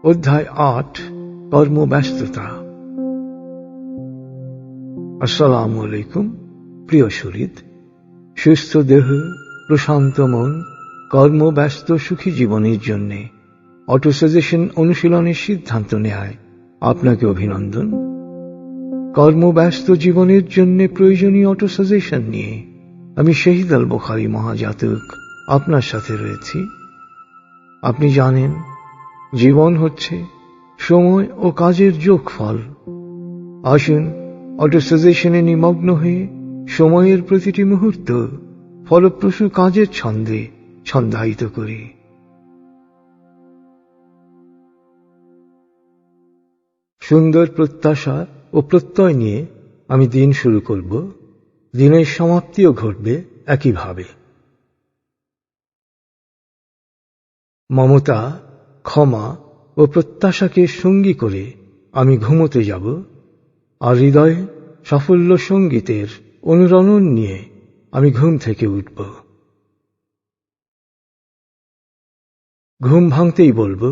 অধ্যায় ৮ কর্মব্যস্ততা। আসসালামু আলাইকুম প্রিয় শরীর, সুস্থ দেহ, প্রশান্ত মন, কর্মব্যস্ত সুখী জীবনের জন্য অটো সাজেশন অনুশীলনের সিদ্ধান্ত নেয় আপনাকে অভিনন্দন। কর্মব্যস্ত জীবনের জন্য প্রয়োজনীয় অটো সাজেশন নিয়ে আমি শহীদ আল বুখারী মহাজাতক আপনার সাথে রয়েছি। আপনি জানেন, জীবন হচ্ছে সময় ও কাজের যোগফল। আসুন অটো সাজেশনে নিমগ্ন হয়ে সময়ের প্রতিটি মুহূর্ত ফলপ্রসূ কাজের ছন্দে ছন্দায়িত করি। সুন্দর প্রত্যাশা ও প্রত্যয় নিয়ে আমি দিন শুরু করব। দিনের সমাপ্তিও ঘটবে একইভাবে। মমতা, ক্ষমা ও প্রত্যাশাকে সঙ্গী করে আমি ঘুমোতে যাব, আর হৃদয়ে সাফল্য সঙ্গীতের অনুরণন নিয়ে আমি ঘুম থেকে উঠব। ঘুম ভাঙতেই বলবো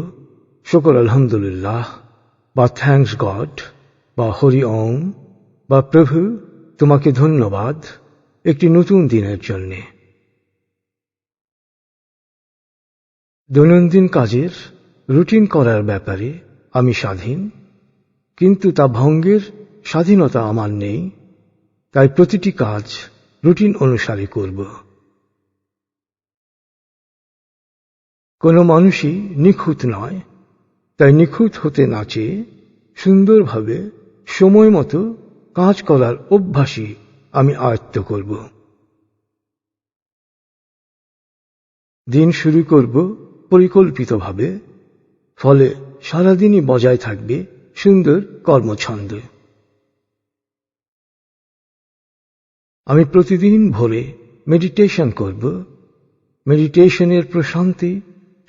শুকর আলহামদুলিল্লাহ, বা থ্যাঙ্কস গড, বা হরি ওম, বা প্রভু তোমাকে ধন্যবাদ একটি নতুন দিনের জন্যে। দৈনন্দিন কাজের রুটিন করার ব্যাপারে আমি স্বাধীন, কিন্তু তা ভঙ্গের স্বাধীনতা আমার নেই। তাই প্রতিটি কাজ রুটিন অনুসারে করব। কোনো মানুষই নিখুঁত নয়, তাই নিখুঁত হতে না চেয়ে সুন্দরভাবে সময় মতো কাজ করার অভ্যাসই আমি আয়ত্ত করব। দিন শুরু করব পরিকল্পিতভাবে, ফলে সারাদিনই বজায় থাকবে সুন্দর কর্মছন্দ। আমি প্রতিদিন ভোরে মেডিটেশন করব। মেডিটেশনের প্রশান্তি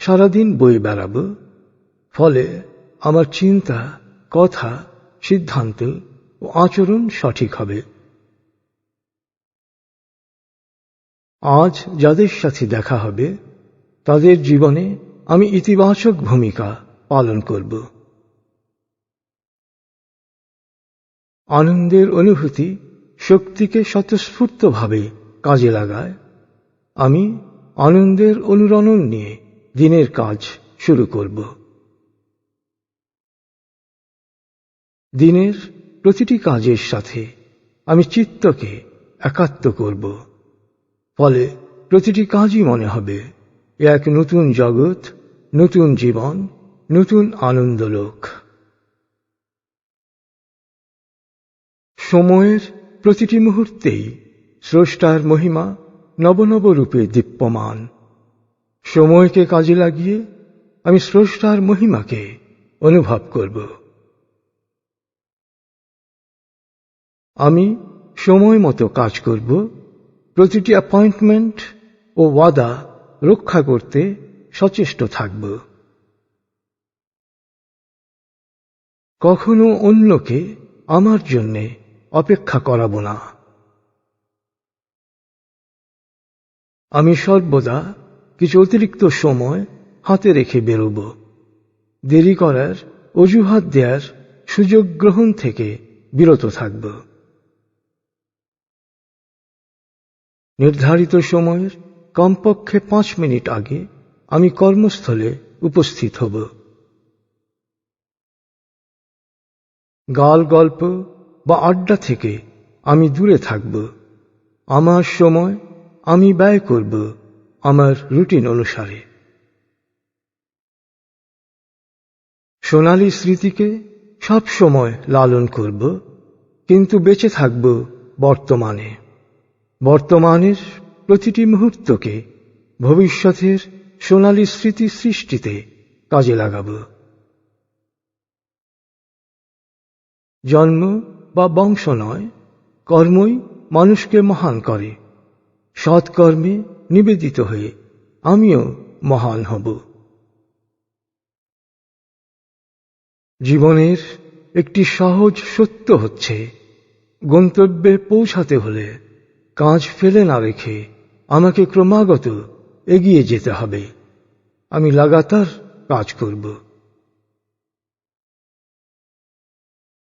সারাদিন বয়ে বেড়াব, ফলে আমার চিন্তা, কথা, সিদ্ধান্ত ও আচরণ সঠিক হবে। আজ যাদের সাথে দেখা হবে তাদের জীবনে আমি ইতিবাচক ভূমিকা পালন করব। আনন্দের অনুভূতি শক্তিকে স্বতঃস্ফূর্তভাবে কাজে লাগায়। আমি আনন্দের অনুরণন নিয়ে দিনের কাজ শুরু করব। দিনের প্রতিটি কাজের সাথে আমি চিত্তকে একাত্ম করব, ফলে প্রতিটি কাজই মনে হবে এক নতুন জগৎ, নতুন জীবন, নতুন আনন্দলোক। সময়ের প্রতিটি মুহূর্তেই স্রষ্টার মহিমা নব নব রূপে দীপ্যমান। সময়কে কাজে লাগিয়ে আমি স্রষ্টার মহিমাকে অনুভব করব। আমি সময় মতো কাজ করব, প্রতিটি অ্যাপয়েন্টমেন্ট ও ওয়াদা রক্ষা করতে সচেষ্ট থাকব। কখনো অন্যকে আমার জন্যে অপেক্ষা করাবো না। আমি সর্বদা কিছু অতিরিক্ত সময় হাতে রেখে বেরোব। দেরি করার, অজুহাত দেওয়ার সুযোগ গ্রহণ থেকে বিরত থাকব। নির্ধারিত সময়ের কমপক্ষে 5 মিনিট আগে আমি কর্মস্থলে উপস্থিত হব। গাল গল্প বা আড্ডা থেকে আমি দূরে থাকব। আমার সময় আমি ব্যয় করব আমার রুটিন অনুসারে। সোনালী স্মৃতিকে সব সময় লালন করব, কিন্তু বেঁচে থাকব বর্তমানে। বর্তমানের প্রতিটি মুহূর্তকে ভবিষ্যতের সোনালী স্মৃতি সৃষ্টিতে কাজে লাগাব। জন্ম বা বংশ নয়, কর্মই মানুষকে মহান করে। সৎকর্মে নিবেদিত হয়ে আমিও মহান হব। জীবনের একটি সহজ সত্য হচ্ছে, গন্তব্যে পৌঁছাতে হলে কাজ ফেলে না রেখে আমাকে ক্রমাগত এগিয়ে যেতে হবে। আমি লাগাতার কাজ করব।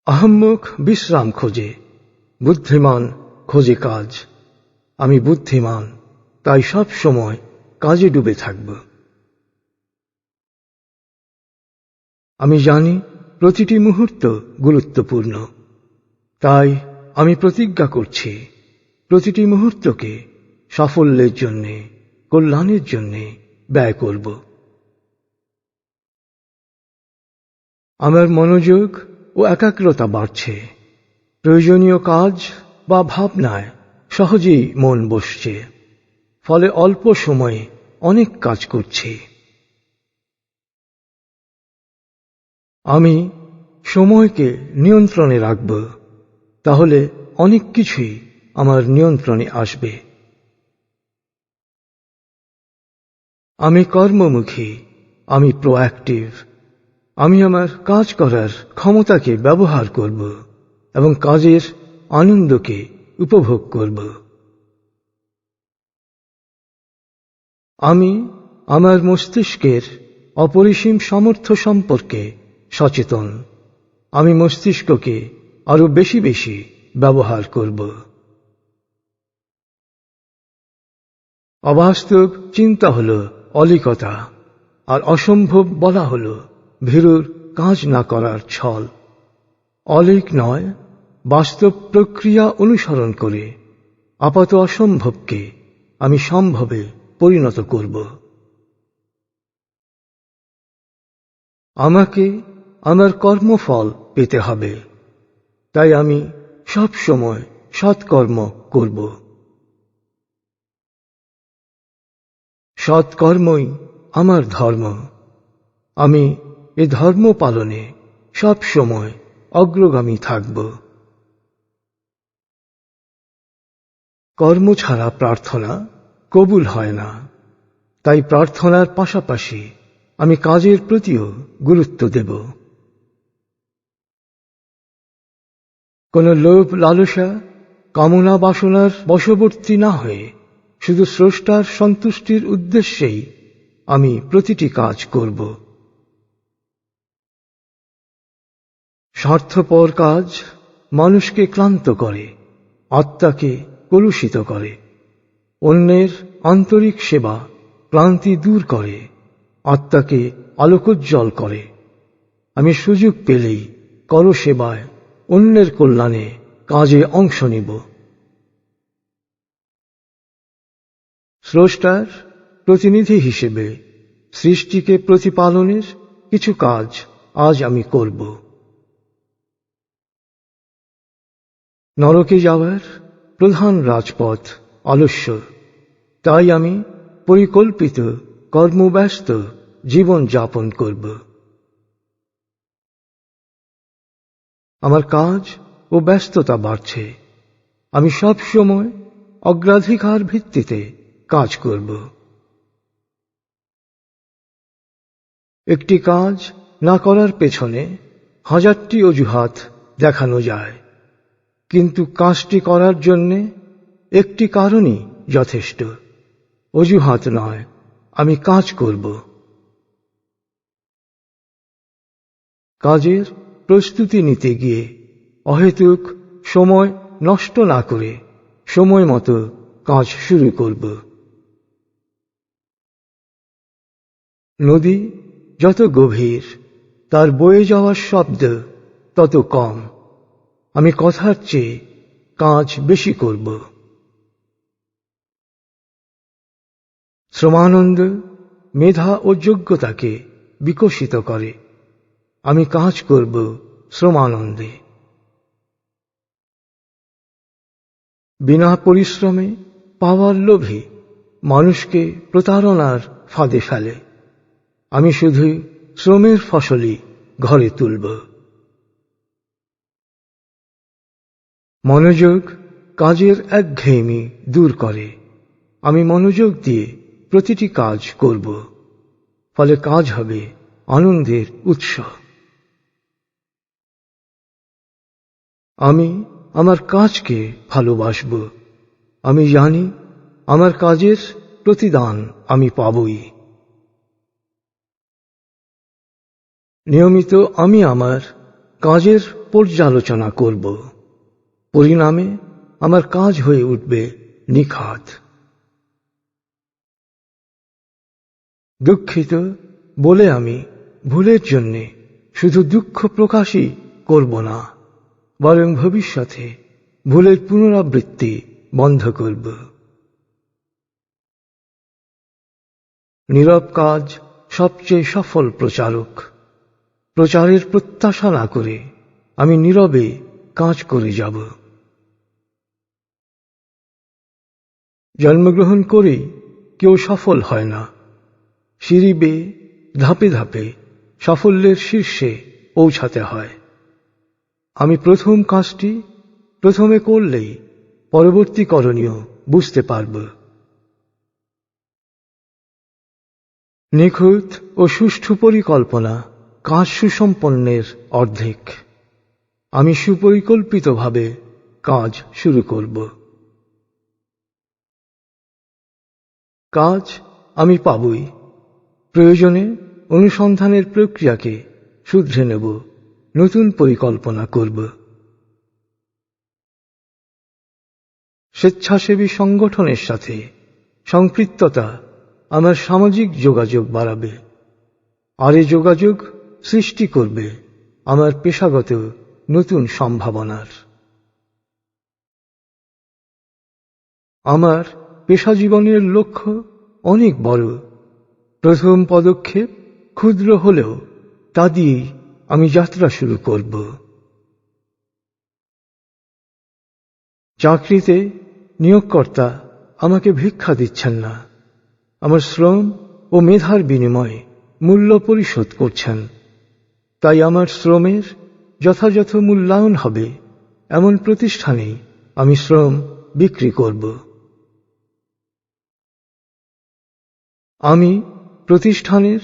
আহম্মক বিশ্রাম খোঁজে, বুদ্ধিমান খোঁজে কাজ। আমি বুদ্ধিমান, তাই সব সময় কাজে ডুবে থাকব। আমি জানি প্রতিটি মুহূর্ত গুরুত্বপূর্ণ, তাই আমি প্রতিজ্ঞা করছি প্রতিটি মুহূর্তকে সাফল্যের জন্য, কল্যাণের জন্য ব্যয় করব। আমার মনোযোগ ও একাগ্রতা বাড়ছে, প্রয়োজনীয় কাজ বা ভাবনায় সহজেই মন বসছে, ফলে অল্প সময়ে অনেক কাজ করছি। আমি সময়কে নিয়ন্ত্রণে রাখব, তাহলে অনেক কিছুই আমার নিয়ন্ত্রণে আসবে। আমি কর্মমুখী, আমি প্রোঅ্যাক্টিভ। আমি আমার কাজ করার ক্ষমতাকে ব্যবহার করব এবং কাজের আনন্দকে উপভোগ করব। আমি আমার মস্তিষ্কের অপরিসীম সামর্থ্য সম্পর্কে সচেতন। আমি মস্তিষ্ককে আরো বেশি বেশি ব্যবহার করব। অবাস্তব চিন্তা হল অলিকতা, আর অসম্ভব বলা হল ভীরুর কাজ না করার ছল। অলিক নয়, বাস্তব প্রক্রিয়া অনুসরণ করে আপাত অসম্ভবকে আমি সম্ভবে পরিণত করব। আমাকে আমার কর্মফল পেতে হবে, তাই আমি সব সময় সৎকর্ম করব। সৎকর্মই আমার ধর্ম। আমি এ ধর্ম পালনে সব সময় অগ্রগামী থাকব। কর্ম ছাড়া প্রার্থনা কবুল হয় না, তাই প্রার্থনার পাশাপাশি আমি কাজের প্রতিও গুরুত্ব দেব। কোন লোভ লালসা, কামনা বাসনার বশবর্তী না হয়ে শুধু স্রষ্টার সন্তুষ্টির উদ্দেশ্যেই আমি প্রতিটি কাজ করব। স্বার্থপর কাজ মানুষকে ক্লান্ত করে, আত্মাকে কলুষিত করে। অন্যের আন্তরিক সেবা ক্লান্তি দূর করে, আত্মাকে আলোকোজ্জ্বল করে। আমি সুযোগ পেলেই করসেবায়, অন্যের কল্যাণে কাজে অংশ নিব। স্রষ্টার প্রতিনিধি হিসেবে সৃষ্টিকে প্রতিপালনের কিছু কাজ আজ আমি করব। নরকে যাওয়ার প্রধান রাজপথ আলস্য, তাই আমি পরিকল্পিত কর্মব্যস্ত জীবন যাপন করব। আমার কাজ ও ব্যস্ততা বাড়ছে, আমি সব সময় অগ্রাধিকার ভিত্তিতে কাজ করব। একটি কাজ না করার পেছনে হাজারটি অজুহাত দেখানো যায়, কিন্তু কাজটি করার জন্যে একটি কারণই যথেষ্ট। অজুহাত নয়, আমি কাজ করব। কাজের প্রস্তুতি নিতে গিয়ে অহেতুক সময় নষ্ট না করে সময় মতো কাজ শুরু করব। নদী যত গভীর, তার বয়ে যাওয়ার শব্দ তত কম। আমি কথার চেয়ে কাজ বেশি করব। শ্রমানন্দ মেধা ও যোগ্যতাকে বিকশিত করে। আমি কাজ করব শ্রমানন্দে। বিনা পরিশ্রমে পাওয়ার লোভে মানুষকে প্রতারণার ফাঁদে ফেলে। আমি শুধু শ্রমের ফসলই ঘরে তুলব। মনোযোগ কাজের একঘেয়েমি দূর করে। আমি মনোযোগ দিয়ে প্রতিটি কাজ করব, ফলে কাজ হবে আনন্দের উৎস। আমি আমার কাজকে ভালোবাসব। আমি জানি আমার কাজের প্রতিদান আমি পাবই। নিয়মিত আমি আমার কাজের পর্যালোচনা করব। পরিণামে আমার কাজ হয়ে উঠবে নিখাত। দুঃখিত বলে আমি ভুলের জন্যে শুধু দুঃখ প্রকাশই করব না, বরং ভবিষ্যতে ভুলের পুনরাবৃত্তি বন্ধ করব। নীরব কাজ সবচেয়ে সফল প্রচারক। প্রচারের প্রত্যাশা না করে আমি নীরবে কাজ করে যাব। জন্মগ্রহণ করেই কেউ সফল হয় না। সিঁড়ি বেয়ে ধাপে ধাপে সাফল্যের শীর্ষে পৌঁছাতে হয়। আমি প্রথম কাজটি প্রথমে করলেই পরবর্তী করণীয় বুঝতে পারব। নিখুঁত ও সুষ্ঠু পরিকল্পনা কাজ সুসম্পন্নের অর্ধেক। আমি সুপরিকল্পিতভাবে কাজ শুরু করব। কাজ আমি পাবই। প্রয়োজনে অনুসন্ধানের প্রক্রিয়াকে শুধরে নেব, নতুন পরিকল্পনা করব। স্বেচ্ছাসেবী সংগঠনের সাথে সম্পৃক্ততা আমার সামাজিক যোগাযোগ বাড়াবে, আর এই যোগাযোগ সৃষ্টি করবে আমার পেশাগত নতুন সম্ভাবনার। আমার পেশাজীবনের লক্ষ্য অনেক বড়। প্রথম পদক্ষেপ ক্ষুদ্র হলেও তা দিয়েই আমি যাত্রা শুরু করব। চাকরিতে নিয়োগকর্তা আমাকে ভিক্ষা দিচ্ছেন না, আমার শ্রম ও মেধার বিনিময়ে মূল্য পরিশোধ করছেন। তাই আমার শ্রমের যথাযথ মূল্যায়ন হবে এমন প্রতিষ্ঠানেই আমি শ্রম বিক্রি করব। আমি প্রতিষ্ঠানের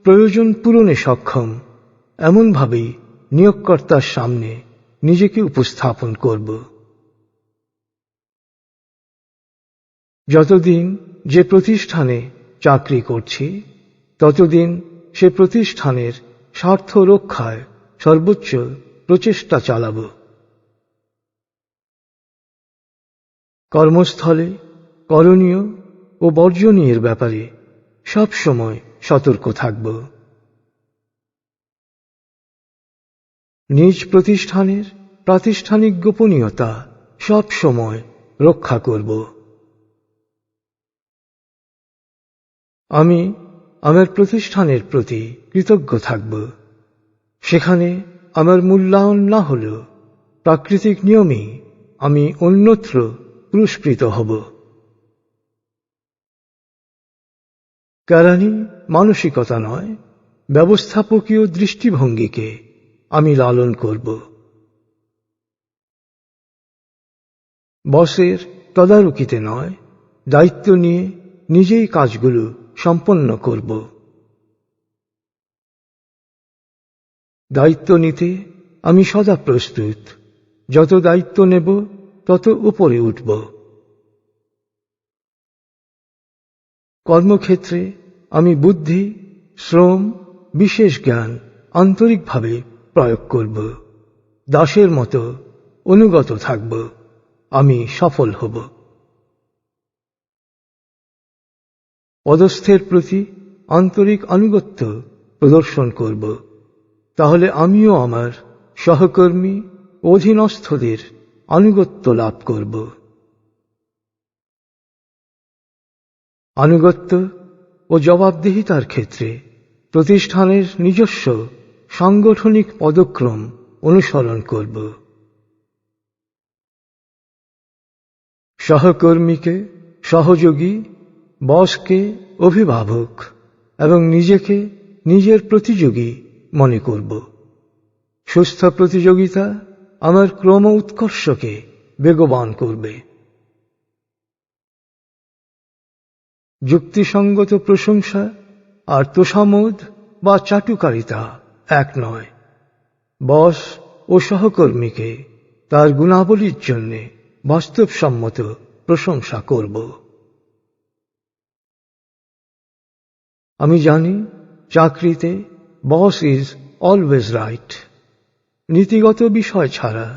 প্রয়োজন পূরণে সক্ষম এমনভাবেই নিয়োগকর্তার সামনে নিজেকে উপস্থাপন করব। যতদিন যে প্রতিষ্ঠানে চাকরি করছি ততদিন সে প্রতিষ্ঠানের স্বার্থ রক্ষায় সর্বোচ্চ প্রচেষ্টা চালাব। কর্মস্থলে করণীয় ও বর্জনীয়ের ব্যাপারে সব সময় সতর্ক থাকব। নিজ প্রতিষ্ঠানের প্রাতিষ্ঠানিক গোপনীয়তা সব সময় রক্ষা করব। আমি আমার প্রতিষ্ঠানের প্রতি কৃতজ্ঞ থাকব। সেখানে আমার মূল্যায়ন না হলেও প্রাকৃতিক নিয়মেই আমি অন্যত্র পুরস্কৃত হব। কেরানি মানসিকতা নয়, ব্যবস্থাপকীয় দৃষ্টিভঙ্গিকে আমি লালন করব। বসের তদারকিতে নয়, দায়িত্ব নিয়ে নিজেই কাজগুলো সম্পন্ন করব। দায়িত্ব নিতে আমি সদা প্রস্তুত। যত দায়িত্ব নেব তত উপরে উঠব। কর্মক্ষেত্রে আমি বুদ্ধি, শ্রম, বিশেষ জ্ঞান আন্তরিকভাবে প্রয়োগ করব। দাসের মতো অনুগত থাকব। আমি সফল হব। পদস্থের প্রতি আন্তরিক আনুগত্য প্রদর্শন করব। তাহলে আমিও আমার সহকর্মী অধীনস্থদের আনুগত্য লাভ করব। আনুগত্য ও জবাবদিহিতার ক্ষেত্রে প্রতিষ্ঠানের নিজস্ব সাংগঠনিক পদক্রম অনুসরণ করব। সহকর্মীকে সহযোগী, বসকে অভিভাবক এবং নিজেকে নিজের প্রতিযোগী মনে করব। সুস্থ প্রতিযোগিতা আমার ক্রম উৎকর্ষকে বেগবান করবে। যুক্তিসঙ্গত প্রশংসা আর তোষামোদ বা চাটুকারিতা এক নয়। বস ও সহকর্মীকে তার গুণাবলীর জন্য বাস্তবসম্মত প্রশংসা করব। আমি জানি চাকরিতে বস ইজ অলওয়েজ রাইট। নীতিগত বিষয় ছাড়া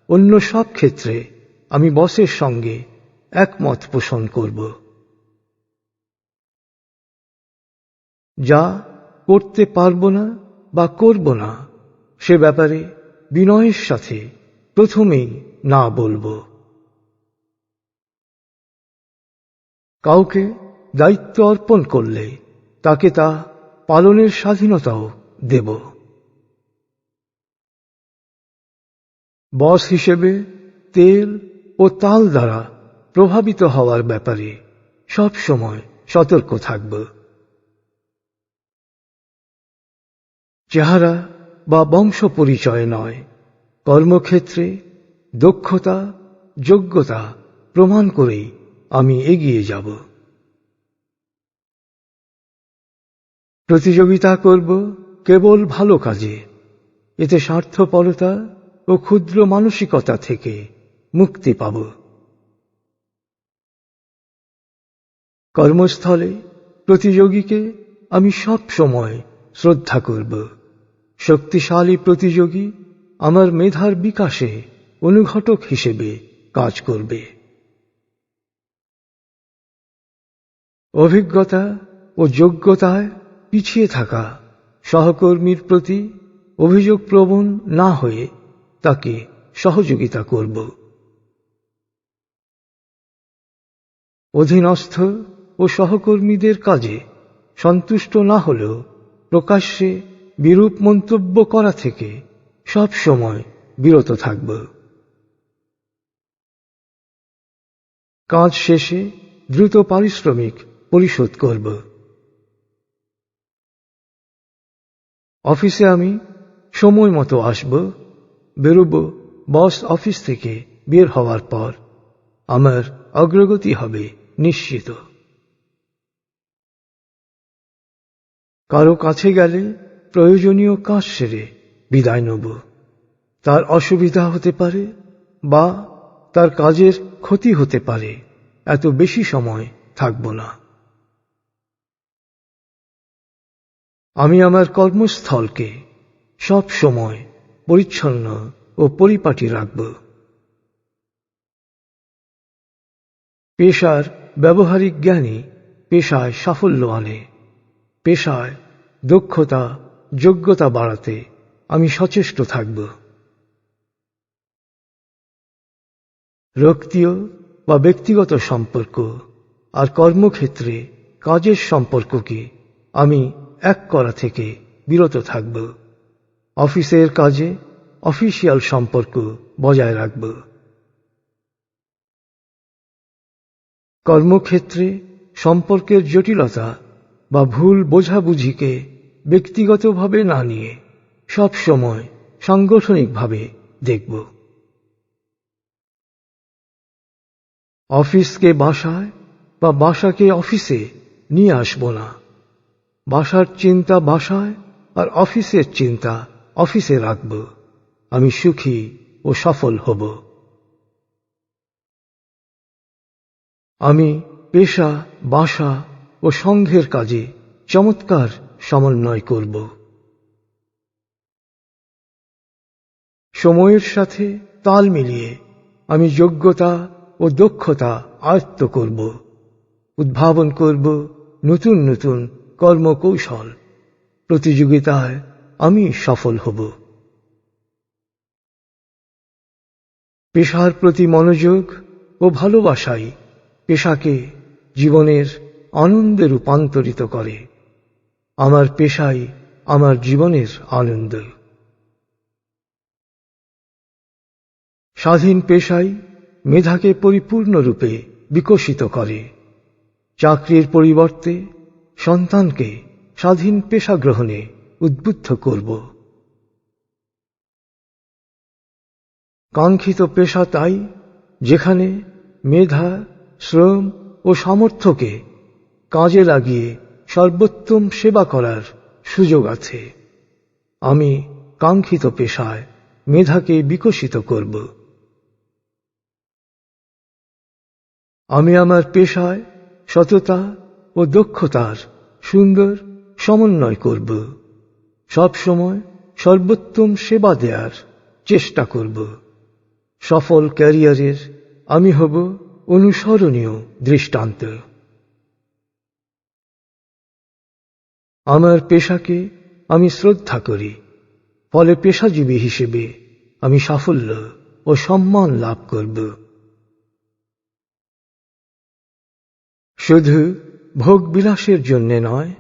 অন্য সব ক্ষেত্রে আমি বসের সঙ্গে একমত পোষণ করব। যা করতে পারব না বা করব না সে ব্যাপারে বিনয়ের সাথে প্রথমেই না বলবো। কাউকে দায়িত্ব অর্পণ করলে তাকে তা পালনের স্বাধীনতাও দেব। বস হিসেবে তেল ও তাল দ্বারা প্রভাবিত হওয়ার ব্যাপারে সব সময় সতর্ক থাকব। চেহারা বা বংশ পরিচয় নয়, কর্মক্ষেত্রে দক্ষতা যোগ্যতা প্রমাণ করেই আমি এগিয়ে যাব। প্রতিযোগিতা করব কেবল ভালো কাজে, এতে স্বার্থপরতা ও ক্ষুদ্র মানসিকতা থেকে মুক্তি পাব। কর্মস্থলে প্রতিযোগীকে আমি সব সময় শ্রদ্ধা করব। শক্তিশালী প্রতিযোগী আমার মেধার বিকাশে অনুঘটক হিসেবে কাজ করবে। অভিজ্ঞতা ও যোগ্যতায় পিছিয়ে থাকা সহকর্মীর প্রতি অভিযোগপ্রবণ না হয়ে তাকে সহযোগিতা করব। অধীনস্থ ও সহকর্মীদের কাজে সন্তুষ্ট না হলেও প্রকাশ্যে বিরূপ মন্তব্য করা থেকে সব সময় বিরত থাকব। কাজ শেষে দ্রুত পারিশ্রমিক পরিশোধ করব। অফিসে আমি সময় মতো আসব, বেরোব বস অফিস থেকে বের হওয়ার পর। আমার অগ্রগতি হবে নিশ্চিত। কারো কাছে গেলে প্রয়োজনীয় কাজ সেরে বিদায় নেব। তার অসুবিধা হতে পারে বা তার কাজের ক্ষতি হতে পারে, এত বেশি সময় থাকব না। আমি আমার কর্মস্থলকে সব সময় পরিচ্ছন্ন ও পরিপাটি রাখব। পেশার ব্যবহারিক জ্ঞানই পেশায় সাফল্য আনে। পেশায় দক্ষতা যোগ্যতা বাড়াতে আমি সচেষ্ট থাকব। রক্তিয় বা ব্যক্তিগত সম্পর্ক আর কর্মক্ষেত্রে কাজের সম্পর্ককে আমি এক করা থেকে বিরত থাকব। অফিসের কাজে অফিসিয়াল সম্পর্ক বজায় রাখব। কর্মক্ষেত্রে সম্পর্কের জটিলতা বা ভুল বোঝাবুঝিকে ব্যক্তিগতভাবে না নিয়ে সব সময় সাংগঠনিকভাবে দেখব। অফিসকে বাসায় বা বাসাকে অফিসে নিয়ে আসব না। বাসার চিন্তা বাসায় আর অফিসের চিন্তা অফিসে রাখব। আমি সুখী ও সফল হব। আমি পেশা বাসা ও সংঘের কাজে চমৎকার সমন্বয় করব। সময়ের সাথে তাল মিলিয়ে আমি যোগ্যতা ও দক্ষতা আয়ত্ত করব। উদ্ভাবন করব নতুন নতুন কর্মকৌশল। প্রতিযোগিতায় আমি সফল হব। পেশার প্রতি মনোযোগ ও ভালোবাসাই পেশাকে জীবনের আনন্দে রূপান্তরিত করে। আমার পেশাই আমার জীবনের আনন্দ। স্বাধীন পেশাই মেধাকে পরিপূর্ণরূপে বিকশিত করে। চাকরির পরিবর্তে সন্তানকে স্বাধীন পেশা গ্রহণে উদ্বুদ্ধ করব। কাঙ্ক্ষিত পেশা তাই যেখানে মেধা শ্রম ও সামর্থ্যকে কাজে লাগিয়ে সর্বোত্তম সেবা করার সুযোগ আছে। আমি কাঙ্ক্ষিত পেশায় মেধাকে বিকশিত করব। আমি আমার পেশায় সততা ও দক্ষতার সুন্দর সমন্বয় করব। সব সময় সর্বোত্তম সেবা দেওয়ার চেষ্টা করব। সফল ক্যারিয়ারের আমি হব অনুসরণীয় দৃষ্টান্ত। আমার পেশাকে আমি শ্রদ্ধা করি, ফলে পেশাজীবী হিসেবে আমি সাফল্য ও সম্মান লাভ করব। শুধু ভোগ বিলাসের জন্য নয়,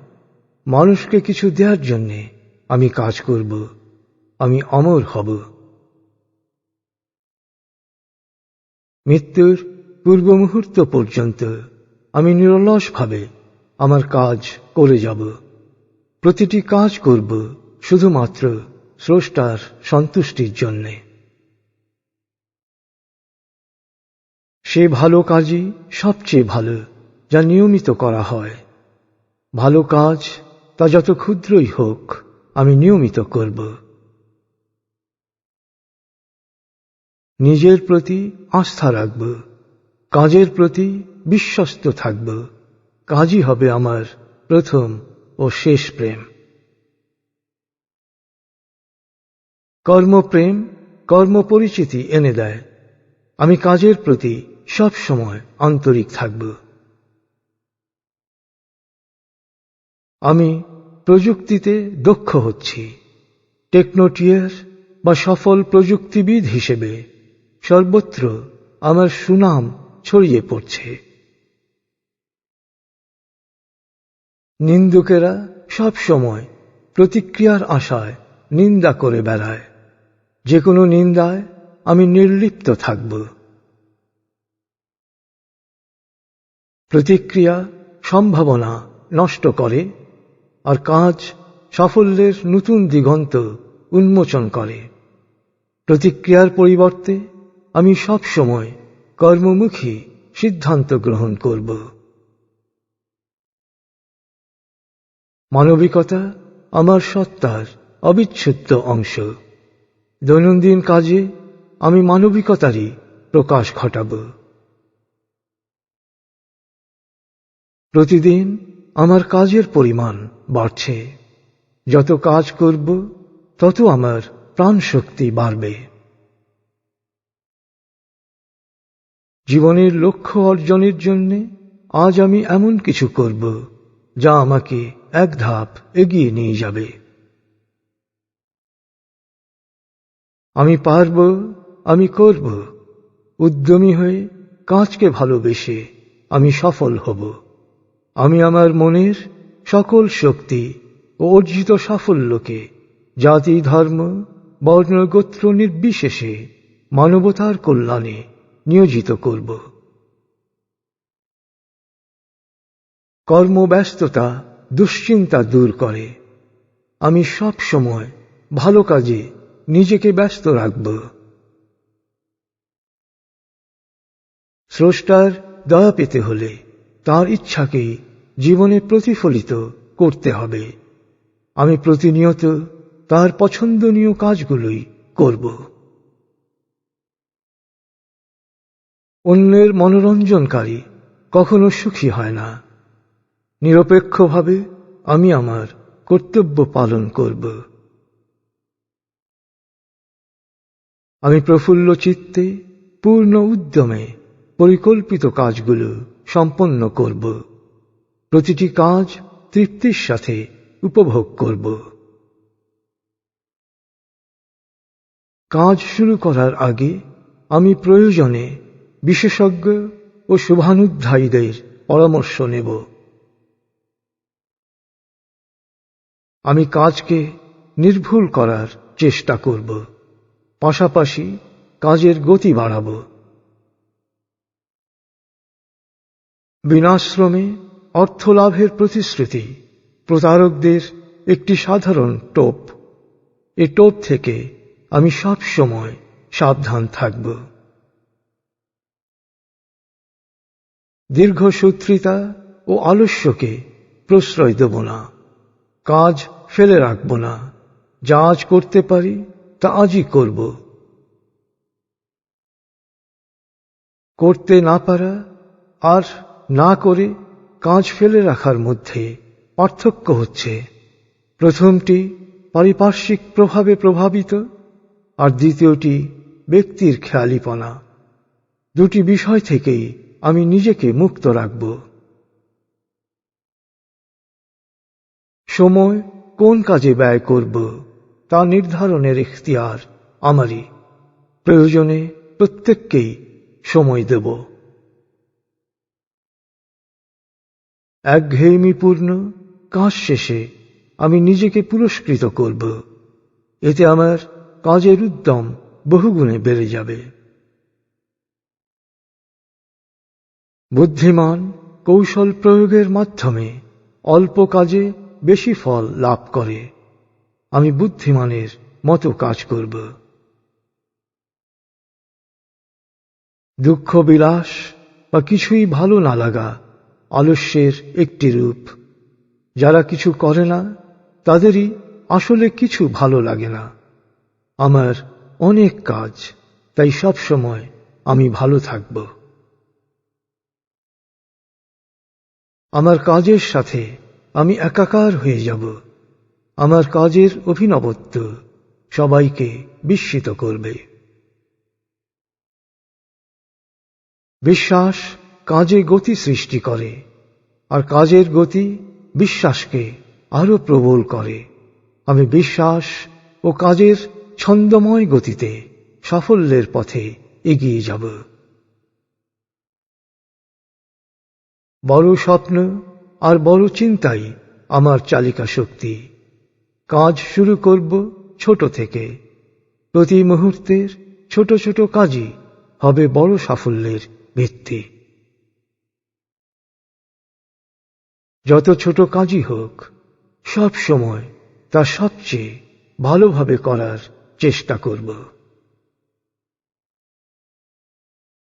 মানুষকে কিছু দেওয়ার জন্য আমি কাজ করব। আমি অমর হব। মৃত্যুর পূর্ব মুহূর্ত পর্যন্ত আমি নিরলসভাবে আমার কাজ করে যাব। প্রতিটি কাজ করব শুধুমাত্র স্রষ্টার সন্তুষ্টির জন্যে। সে ভালো কাজই সবচেয়ে ভালো যা নিয়মিত করা হয়। ভালো কাজ তা যত ক্ষুদ্রই হোক আমি নিয়মিত করব। নিজের প্রতি আস্থা রাখব, কাজের প্রতি বিশ্বস্ত থাকব। কাজই হবে আমার প্রথম ও শেষ প্রেম। কর্মপ্রেম কর্মপরিচিতি এনে দেয়। আমি কাজের প্রতি সব সময় আন্তরিক থাকব। আমি প্রযুক্তিতে দক্ষ হচ্ছি। টেকনোটিয়ার বা সফল প্রযুক্তিবিদ হিসেবে সর্বত্র আমার সুনাম ছড়িয়ে পড়ছে। নিন্দুকেরা সব সময় প্রতিক্রিয়ার আশায় নিন্দা করে বেড়ায়। যে কোনো নিন্দায় আমি নির্লিপ্ত থাকব। প্রতিক্রিয়া সম্ভাবনা নষ্ট করে, আর কাজ সাফল্যের নতুন দিগন্ত উন্মোচন করে। প্রতিক্রিয়ার পরিবর্তে আমি সব সময় কর্মমুখী সিদ্ধান্ত গ্রহণ করব। মানবিকতা আমার সত্তার অবিচ্ছেদ্য অংশ। দৈনন্দিন কাজে আমি মানবিকতারই প্রকাশ ঘটাব। প্রতিদিন আমার কাজের পরিমাণ বাড়ছে। যত কাজ করব তত আমার প্রাণশক্তি বাড়বে। জীবনের লক্ষ্য অর্জনের জন্য আজ আমি এমন কিছু করব যা আমাকে এক ধাপ এগিয়ে নিয়ে যাবে। আমি পারব, আমি করব। উদ্যমী হয়ে কাজকে ভালোবেসে আমি সফল হব। আমি আমার মনের সকল শক্তি ও অর্জিত সাফল্যকে জাতি ধর্ম বর্ণ গোত্র নির্বিশেষে মানবতার কল্যাণে নিয়োজিত করব। কর্মব্যস্ততা দুশ্চিন্তা দূর করে। আমি সব সময় ভালো কাজে নিজেকে ব্যস্ত রাখব। স্রষ্টার দয়া পেতে হলে তার ইচ্ছাকেই জীবনে প্রতিফলিত করতে হবে। আমি প্রতিনিয়ত তার পছন্দনীয় কাজগুলোই করব। অন্যের মনোরঞ্জনকারী কখনো সুখী হয় না। নিরপেক্ষভাবে আমি আমার কর্তব্য পালন করব। আমি প্রফুল্ল চিত্তে পূর্ণ উদ্যমে পরিকল্পিত কাজগুলো সম্পন্ন করব। প্রতিটি কাজ তৃপ্তির সাথে উপভোগ করব। কাজ শুরু করার আগে আমি প্রয়োজনে বিশেষজ্ঞ ও শুভানুধ্যায়ীদের পরামর্শ নেব। আমি কাজকে নির্ভুল করার চেষ্টা করব, পাশাপাশি কাজের গতি বাড়াব। বিনাশ্রমে অর্থলাভের প্রতিশ্রুতি প্রতারকদের একটি সাধারণ টোপ। এ টোপ থেকে আমি সব সময় সাবধান থাকব। দীর্ঘসূত্রিতা ও আলস্যকে প্রশ্রয় দেব না। কাজ ফেলে রাখব না। যা আজ করতে পারি তা আজই করব। করতে না পারা আর না করে কাজ ফেলে রাখার মধ্যে পার্থক্য হচ্ছে, প্রথমটি পারিপার্শ্বিক প্রভাবে প্রভাবিত, আর দ্বিতীয়টি ব্যক্তির খেয়ালিপনা। দুটি বিষয় থেকেই আমি নিজেকে মুক্ত রাখব। সময় কোন কাজে ব্যয় করব তা নির্ধারণের ইখতিয়ার আমারই। প্রয়োজনে প্রত্যেককেই সময় দেব। একঘেয়েমিপূর্ণ কাজ শেষে আমি নিজেকে পুরস্কৃত করব। এতে আমার কাজের উদ্যম বহুগুণে বেড়ে যাবে। বুদ্ধিমান কৌশল প্রয়োগের মাধ্যমে অল্প কাজে বেশি ফল লাভ করে। আমি বুদ্ধিমানের মতো কাজ করব। দুঃখ বিলাস বা কিছুই ভালো না লাগা আলস্যের একটি রূপ। যারা কিছু করে না তাদেরই আসলে কিছু ভালো লাগে না। আমার অনেক কাজ, তাই সব সময় আমি ভালো থাকব। আমার কাজের সাথে আমি একাকার হয়ে যাব। আমার কাজের অভিনবত্ব সবাইকে বিস্মিত করবে। বিশ্বাস কাজে গতি সৃষ্টি করে, আর কাজের গতি বিশ্বাসকে আরো প্রবল করে। আমি বিশ্বাস ও কাজের ছন্দময় গতিতে সাফল্যের পথে এগিয়ে যাব। বড় স্বপ্ন আর বড় চিন্তাই আমার চালিকা শক্তি। কাজ শুরু করব ছোট থেকে। প্রতি মুহূর্তের ছোট ছোট কাজই হবে বড় সাফল্যের ভিত্তি। যত ছোট কাজই হোক, সব সময় তা সবচেয়ে ভালোভাবে করার চেষ্টা করব।